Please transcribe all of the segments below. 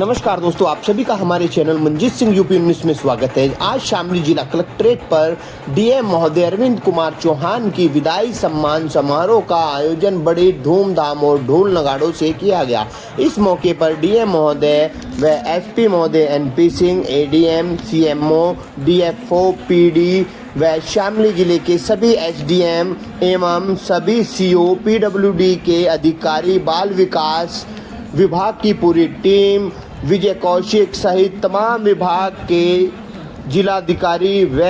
नमस्कार दोस्तों, आप सभी का हमारे चैनल मंजीत सिंह यूपी 19 में स्वागत है। आज शामली जिला कलेक्ट्रेट पर डीएम महोदय अरविंद कुमार चौहान की विदाई सम्मान समारोह का आयोजन बड़ी धूमधाम और ढोल नगाड़ों से किया गया। इस मौके पर डीएम महोदय व एसपी महोदय NP Singh, ADM, CMO, DFO, PD व शामली जिले के सभी एसडीएम एवं सभी सीओ, पीडब्ल्यूडी के अधिकारी, बाल विकास विभाग की पूरी टीम, विजय कौशिक सहित तमाम विभाग के जिलाधिकारी व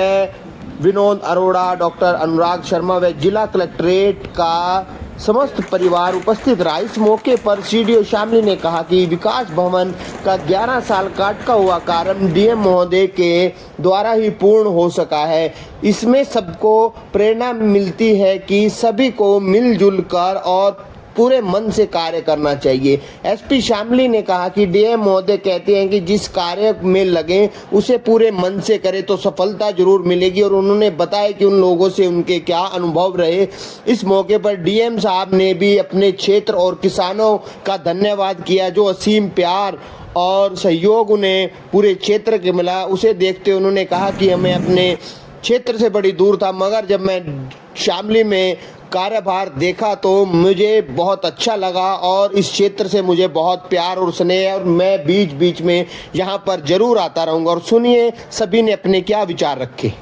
विनोद अरोड़ा, डॉक्टर अनुराग शर्मा व जिला कलेक्ट्रेट का समस्त परिवार उपस्थित रहा। इस मौके पर सीडीओ शामली ने कहा कि विकास भवन का 11 साल का अटका हुआ कार्य डीएम महोदय के द्वारा ही पूर्ण हो सका है। इसमें सबको प्रेरणा मिलती है कि सभी को मिलजुल कर और पूरे मन से कार्य करना चाहिए। एसपी शामली ने कहा कि डीएम महोदय कहते हैं कि जिस कार्य में लगे उसे पूरे मन से करें तो सफलता जरूर मिलेगी, और उन्होंने बताया कि उन लोगों से उनके क्या अनुभव रहे। इस मौके पर डीएम साहब ने भी अपने क्षेत्र और किसानों का धन्यवाद किया, जो असीम प्यार और सहयोग उन्हें पूरे क्षेत्र के मिला। उसे देखते हुए उन्होंने कहा कि हमें अपने क्षेत्र से बड़ी दूर था, मगर जब मैं शामली में कार्यभार देखा तो मुझे बहुत अच्छा लगा और इस क्षेत्र से मुझे बहुत प्यार और स्नेह है, और मैं बीच बीच में यहाँ पर जरूर आता रहूँगा। और सुनिए सभी ने अपने क्या विचार रखे।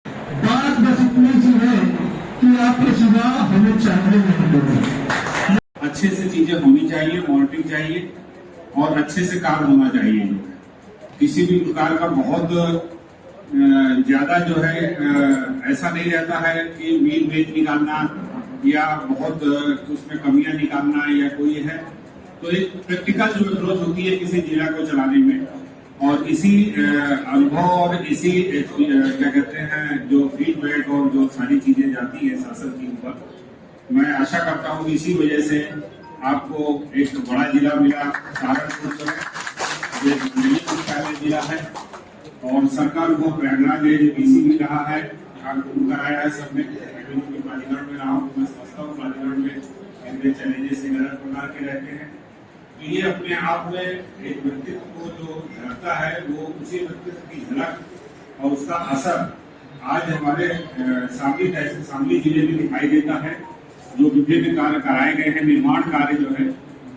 बात बस इतनी सी है कि आपके सिवा हमें चाहिए नहीं। अच्छे से चीजें होनी चाहिए, मॉनिटरिंग चाहिए और अच्छे से काम होना चाहिए। किसी भी प्रकार का बहुत ज्यादा जो है ऐसा नहीं रहता है कि मील बेच निकालना या बहुत उसमें कमियां निकालना या कोई है। तो एक प्रैक्टिकल जो अप्रोच होती है किसी जिला को चलाने में, और इसी अनुभव और इसी क्या कहते हैं जो फीडबैक और जो सारी चीजें जाती है शासन के ऊपर, मैं आशा करता हूँ इसी वजह से आपको एक बड़ा जिला मिला। सहारनपुर जिला है और सरकार को प्रेरणा दे, जो किसी भी रहा है कराया है सबने। प्राधिकरण में रहा हूँ, मैं समझता हूँ प्राधिकरण में इनके चैलेंजेस अलग प्रकार के रहते हैं। तो ये अपने आप में एक व्यक्तित्व को जो झलकता है वो उसी व्यक्तित्व की झलक और उसका असर आज हमारे शामली जिले में दिखाई देता है। जो विभिन्न कार्य कराए गए हैं, निर्माण कार्य जो है,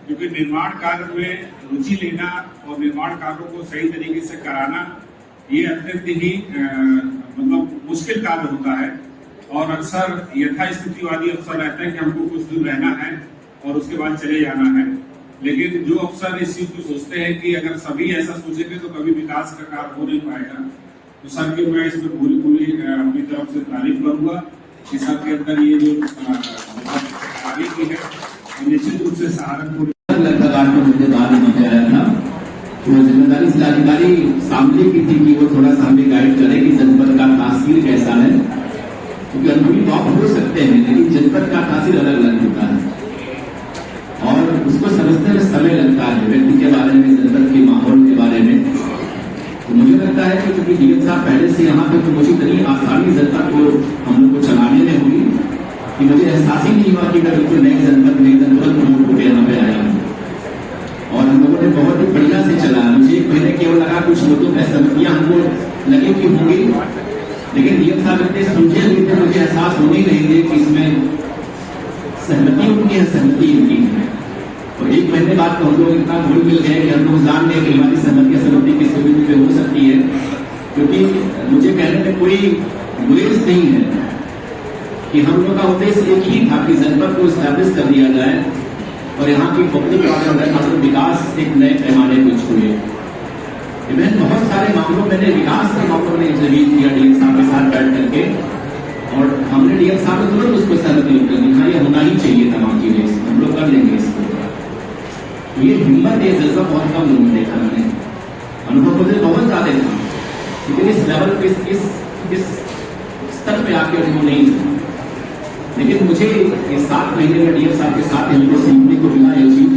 क्योंकि निर्माण कार्य में रुचि लेना और निर्माण कार्यों को सही तरीके से कराना ये अत्यंत ही मतलब मुश्किल कार्य होता है। और अक्सर यथास्थितिवादी अफसर रहते हैं कि हमको कुछ दूर रहना है और उसके बाद चले जाना है, लेकिन जो अफसर इस चीज को सोचते हैं कि अगर सभी ऐसा सोचेंगे तो कभी विकास का कार्य हो नहीं पाएगा। तो सर की मैं इसमें पूरी अपनी तरफ से तारीफ करूंगा कि सर के अंदर ये जो आगे की है, निश्चित रूप से सहारनपुर तो जिम्मेदारी जिलाधिकारी सामने की थी कि वो थोड़ा सा हमें गाइड करे कि जनपद का तासीर कैसा है, क्योंकि अनुभवी बहुत हो सकते हैं लेकिन जनपद का तासीर अलग अलग होता है और उसको समझने में समय लगता है, व्यक्ति के बारे में, जनपद के माहौल के बारे में। तो मुझे लगता है कि क्योंकि डीएम साहब पहले से यहाँ पे, तो मुझे इतनी आसानी जनपद को हम लोग को चलाने में हुई कि मुझे एहसास ही नहीं हुआ कि मैं बिल्कुल नई जनपद में यहाँ पे आया हूँ। और हम लोगों ने बहुत ही बढ़िया से चला। मुझे एक महीने केवल लगा कुछ लोगों में सहमतियां हमको लगे कि होंगी, लेकिन डीएम साहब इतने सुलझे हुए थे, मुझे एहसास होने ही नहीं दे कि इसमें सहमति उनकी है, सहमति इनकी है। और एक महीने बाद तो हम लोग इतना घुल मिल गए कि हम लोग जान गए कि हमारी सहमति किस सुविधा पे हो सकती है, क्योंकि मुझे कहने में कोई गुरेज नहीं है कि हम लोग का उद्देश्य एक ही था कि जनपद को स्टैब्लिश कर दिया जाए और यहाँ की पब्लिक मतलब विकास एक नए पैमाने पर छुए। इवन बहुत सारे मामलों में विकास के मामलों में इंटरव्यू किया डीएम साहब के साथ बैठ करके, और हमने डीएम साहब को तुरंत उसको सहमति कर दी, हाँ ये होना ही चाहिए तमाम चीजें, हम लोग कर लेंगे इसको। ये हिम्मत, ये जज्बा बहुत कम लोगों ने देखा। मैंने अनुभव मुझे बहुत ज्यादा था, लेकिन इस लेवल पे, इस स्तर पे आके अनुभव नहीं था। लेकिन मुझे इस 7 महीने में डीएम साहब के साथ हमको सीखने को मिला ये चीज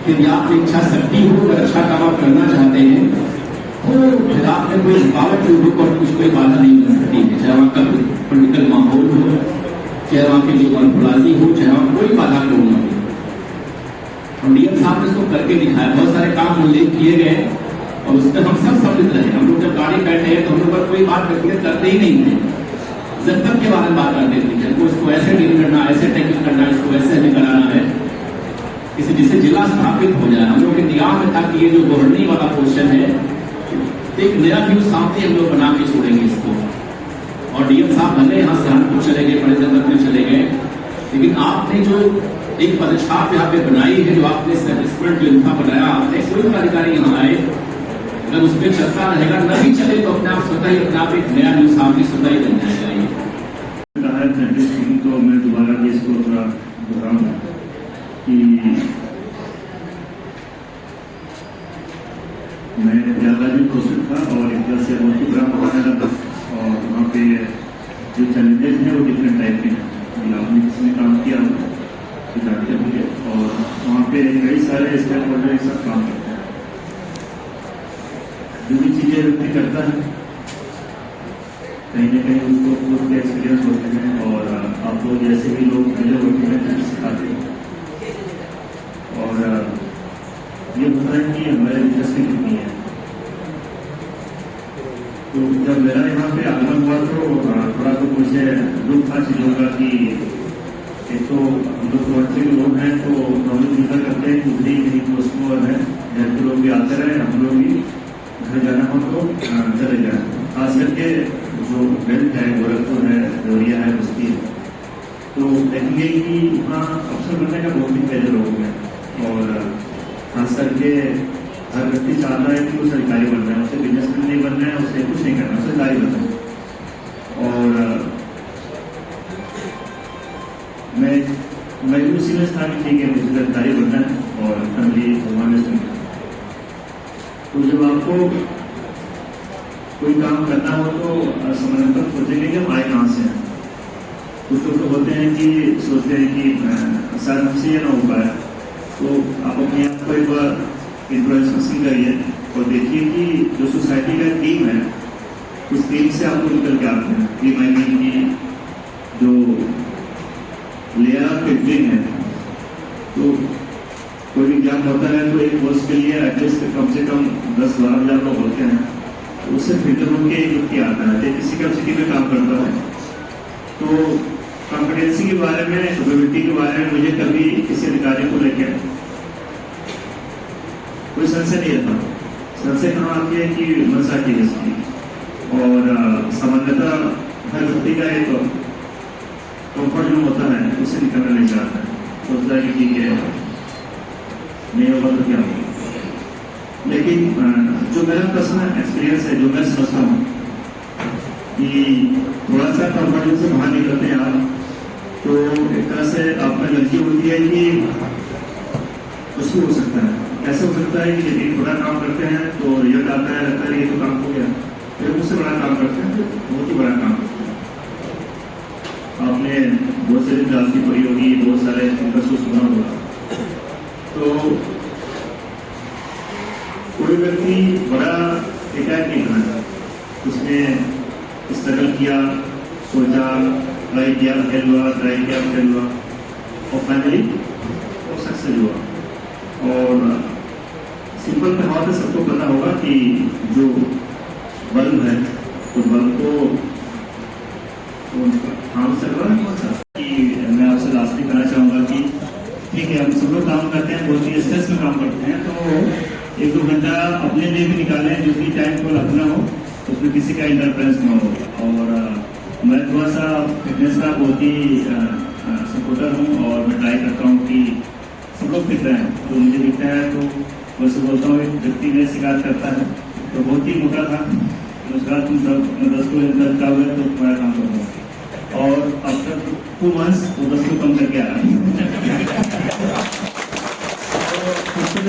कि आप इच्छा शक्ति हो, अगर अच्छा काम आप करना चाहते हैं तो फिर आप में कोई रुकावट हो और कुछ कोई बाधा नहीं बन सकती है, चाहे वहाँ का पोलिटिकल माहौल हो, चाहे वहाँ की जो मनपुलाजी हो, चाहे वहाँ कोई बाधा क्यों न हो। और डीएम साहब ने इसको उसको करके दिखाया। बहुत सारे काम उल्लेख किए गए और उसमें हम सब सम्मिलित रहे। हम लोग जब गाड़ी बैठे हैं तो हम लोग पर कोई बात व्यक्तिगत करते ही नहीं थे, जनपद के बारे में बात करते थे कि इसको ऐसे डील करना, ऐसे टैकल करना, इसको ऐसे हमें कराना है, इसे जिससे जिला स्थापित हो जाए। हम लोग के निगाह में था कि ये जो गवर्निंग वाला पोर्शन है, एक नया व्यू सामने हम लोग बना के छोड़ेंगे इसको। और डीएम साहब भले यहाँ सहारनपुर चले गए, बड़े जनपद में चले गए, लेकिन आपने जो एक पदछाप यहाँ पे बनाई है, जो आपने एस्टेब्लिशमेंट जो इनका बनाया, आपने कोई भी अधिकारी यहाँ आए अगर उसमें चलता रहेगा, नहीं चले तो अपने आप स्वतः ही अपने आप एक नया व्यू सामने स्वतः ही बन जाएगा। ये तो मैं दोबारा भी इसको थोड़ा दोहराऊंगा कि मैं ज्यादा भी कोशिश था और एक तरह से बहुत ही बड़ा मौका था। और वहाँ पे जो चैलेंजेस हैं वो डिफरेंट टाइप के हैं। आपने जिसमें काम किया तो जानते होंगे, और वहाँ पे कई सारे स्टेक होल्डर एक साथ काम करते हैं। जो भी चीजें व्यक्ति करता है कहीं ना कहीं उसको खुद के एक्सपीरियंस होते हैं, और आप लोग जैसे भी लोग मिले होते हैं तो सिखाते हैं। और ये होता है कि हमारे दिलचस्पी कितनी है। तो जब मेरा यहाँ पे आगमन हुआ तो थोड़ा तो मुझे दुख था चीजों का कि एक तो हम लोग प्रोजेक्ट के लोग हैं तो नॉलेज वीजा करते हैं, दूसरी कहीं पोस्ट में है, घर के लोग भी आते रहे, हम लोग भी घर जाना हो तो चले जाए। खास करके जो बेल्ट है, गोरखपुर है, देवरिया है, बस्ती है, तो देखेंगे कि वहाँ अवसर बनने का बहुत ही पहले लोग हैं। और खास करके हर व्यक्ति चाहता है कि उसे अधिकारी बनना है, उसे बिजनेसमैन नहीं बनना है, उसे कुछ नहीं करना, उसे अधिकारी बनना है। और मैं भी उसी में था कि ठीक है मुझे अधिकारी बनना है और फैमिली भगवान ने सुनी। तो जब आपको कोई काम करना हो तो समझकर सोचेंगे कि हम आए कहाँ से हैं। कुछ लोग तो होते हैं कि सोचते हैं कि शायद हमसे ये ना हो पाए, तो आप अपने आप को एक बार इंट्रोस्पेक्शन करिए और देखिए कि जो सोसाइटी का टीम है उस टीम से आपको निकल के आते हैं। टीम आई मीन की जो लेयर ऑफ फिल्टरिंग है, तो कोई भी एग्जाम होता है तो एक कोर्स के लिए एटलीस्ट कम से कम 10-12 हजार लोग होते हैं, तो उससे फिल्टर होकर एक व्यक्ति आता है जो किसी कैपेसिटी में काम करता है। तो कॉम्पिटेंसी के बारे में, एबिलिटी के बारे में मुझे कभी किसी अधिकारी को लेकर कोई संशय नहीं रहता। संशय कहाँ आती है कि मनसा की इसकी, और सामान्यतः हर व्यक्ति का एक कंफर्ट जोन होता है, उससे निकलना नहीं चाहता है, सोचता है कि ठीक है नहीं होगा तो क्या होगा। लेकिन जो मेरा पर्सनल एक्सपीरियंस है, जो मैं समझता हूँ कि थोड़ा सा कंफर्ट जोन से बाहर निकलते हैं आप, तो एक तरह से आप में गलती होती है कि कुछ भी हो सकता है। कैसे हो सकता है कि यदि थोड़ा काम करते हैं तो रिजल्ट आता है, लगता है ये तो काम हो गया, फिर उससे बड़ा काम करते हैं तो बहुत ही बड़ा काम करते हैं। आपने बहुत सारी क्रांति पढ़ी होगी, बहुत सारे को सुना होगा। तो कोई व्यक्ति बड़ा एकाएक नहीं बना, उसने स्ट्रगल किया, सोचा, ट्राई किया, फेल हुआ, ट्राई किया, फेल हुआ, और फाइनली वो सक्सेस हुआ। और सिंपल में बात है, सबको पता होगा कि जो बल्ब है तो बल्ब को काम से कौन सा कि मैं आपसे लास्ट में कहना चाहूँगा कि ठीक है हम सब लोग काम करते हैं, बहुत ही स्ट्रेस में काम करते हैं, तो 1-2 घंटा अपने लिए भी निकालें जो कि टाइम को रखना हो, उसमें किसी का इंटरफेरेंस ना हो। और मैं थोड़ा सा फिटनेस का बहुत ही सपोर्टर हूँ और मैं ट्राई करता हूँ कि सब लोग फिट रहें। तो मुझे दिखता है तो वैसे बोलता हूँ, एक व्यक्ति मेरे शिकायत करता है तो बहुत ही मोटा था, उसके बाद तुम 10 को लड़का हुए तो तुम्हारा काम करता हूँ, और आफ्टर 2 months वो 10 को कम करके आ रहा है। तो उसके